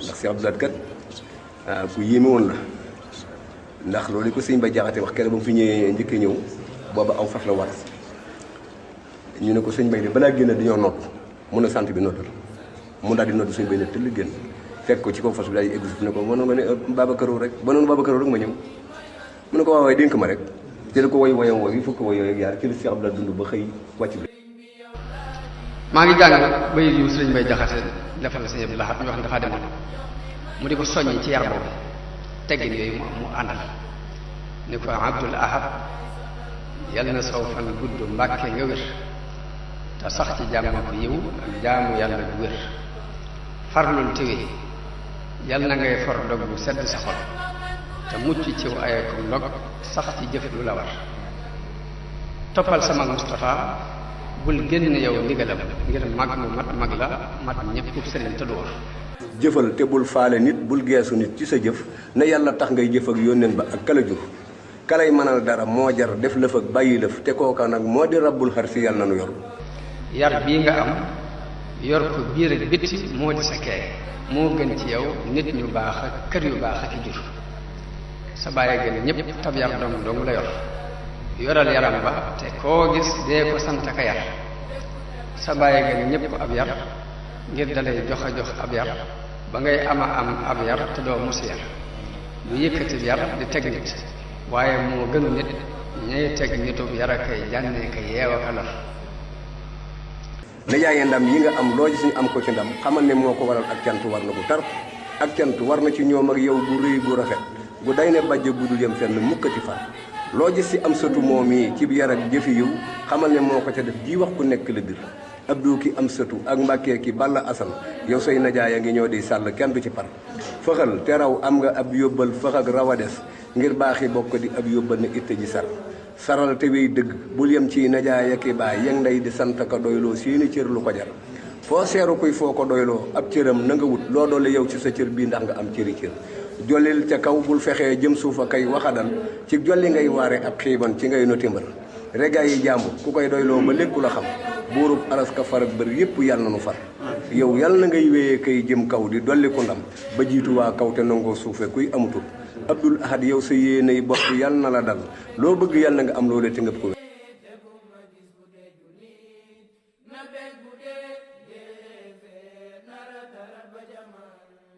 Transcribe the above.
ndax Cheikh Abdou Lahad kat ku yéeme woon la ndax loolu ko sëñ Bay Jaxate wax keroog ba mu fi ñëwee njëkk a ñëw booba aw fas la war ñu ne ko sëñ Bay de balaa génn dañoo nodd mun a sant bi noddal mu daal di nodd sëñ Bay ne tëll génn fekk ko ci kaw fas bi daal di egg suuf ne ko mënoon nga ne Babacar rek ba noonu Babacar rek ma ñëw mu ne ko waaw waay dénk ma rek ci la ko woy woyam woy fukk woy yooyu yaar ci la Cheikh Abdou Lahad dund ba xëy wàcc bi. maa ngi jàng bay yu sëñ Bay Jaxate defal la sëñ Abdou Lahad ñu wax dafa demoon mu di ko soññi ci yar boobu teggin yooyu mu àndal ni ko Abdul Ahad yal na saw fan gudd mbàkke nga wér te sax ci jàmm ko yiw ak jaamu yàlla bu wér farlul tiwi yal na ngay for dog bu sedd sa xol te mucc ciw aye ko ndog sax ci jëf lu la war toppal sama Moustapha bul génn yow ndigalam ngir mag mu mag la mat ñëpp sëriñ te du war jëfal te bul faale nit bul geesu nit ci sa jëf na yàlla tax ngay jëf ak yónneen ba ak kala jur kalay mënal dara moo jar def lëf ak bàyyi lëf te kooka nag moo di rabbul xar si yàlla na nu yor yar bii nga am yor ko biir ak bitti moo di sa kee moo gën ci yow nit ñu baax ak kër yu baax ak i jur sa bàyyi gën ñëpp tab yar dong la yor yoral yaram ba te koo gis dee ko sant ka yar sa bàyyi gën ñëpp ab yar ngir dalay jox ab yar ba ngay am ab yar te doo mos yar lu yëkkati yar di teg nit waaye moo gënu nit ñay teg nitub yar a kay jànne ka yeew a ka lor nijaayee ndam yi nga am loo gis ñu am ko ci ndam xamal ne moo ko waral ak cant war na bu tar ak cant war na ci ñoom ak yow bu rëy bu rafet bu day ne bàjj bu dul yem fenn mukkati fan loo gis ci am sëtu moom yi ci yar ak jëfi yiw xamal ne moo ko ca def ji wax ku nekk la bir Abdou ki am sëtu ak Mbàkke ki Balla Asan yow say najaay a ngi ñoo di sàll kenn du ci par fëxal te raw am nga ab yóbbal fëx ak raw a des ngir baaxi bokk di ab yóbbal ne itte ji sar saral te wéy dëgg bul yem ci najaay ak i baay yeng nday di sant ka doyloo seeni cër lu ko jar foo seeru kuy foo ko doyloo ab cëram na nga wut loo doole yow ci sa cër bii ndax nga am cëri cër jollil ca kaw bul fexee jëm suufa kay waxadal ci jolli ngay waare ab xiiban ci ngay noti mbër regaay yi jàmbur ku koy doyloo ba lékku la xam buurub aras ka far ak bër yépp yàlla na nu far yow yàlla na ngay wéyee kay jëm kaw di dolli ku ndam ba jiitu waa kaw te nangoo suufe kuy amutul Abdul Ahad yow sa yéenay bopp yàlla na la dal loo bëgg yàlla na nga am loolee te ngëp ko